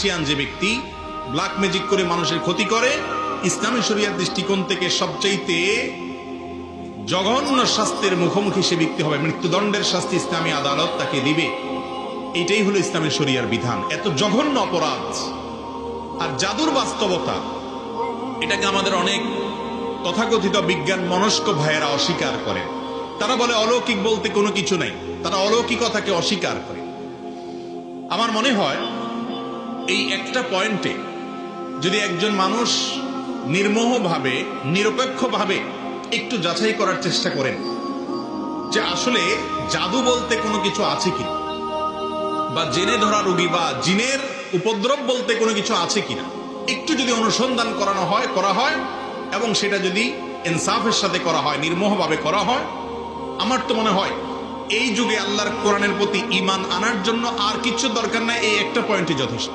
Magician যে ব্যক্তি black magic করে মানুষের ক্ষতি করে, ইসলামী শরিয়ার দৃষ্টিকোণ থেকে সবচাইতে জঘন্য শাস্তির মুখোমুখি সে ব্যক্তি হবে, মৃত্যুদণ্ডের শাস্তি ইসলামী আদালত তাকে দিবে। এটাই হলো ইসলামী শরিয়ার বিধান। এত জঘন্য অপরাধ। আর জাদুর বাস্তবতা, এটাকে আমাদের অনেক তথাকথিত বিজ্ঞান মনস্ক ভাইয়েরা অস্বীকার করেন। তারা বলে অলৌকিক বলতে কোনো কিছু নাই, তারা অলৌকিকতাকে অস্বীকার করে। আমার মনে হয় এই একটা পয়েন্টে যদি একজন মানুষ নির্মোহভাবে নিরপেক্ষভাবে একটু যাচাই করার চেষ্টা করেন যে আসলে জাদু বলতে কোনো কিছু আছে কিনা, বা জেনে ধরা রোগী বা জিনের উপদ্রব বলতে কোনো কিছু আছে কিনা, একটু যদি অনুসন্ধান করা হয় এবং সেটা যদি ইনসাফের সাথে করা হয়, নির্মোহভাবে করা হয়, আমার তো মনে হয় এই যুগে আল্লাহর কোরআনের প্রতি ঈমান আনার জন্য আর কিছু দরকার নাই, এই একটা পয়েন্টই যথেষ্ট।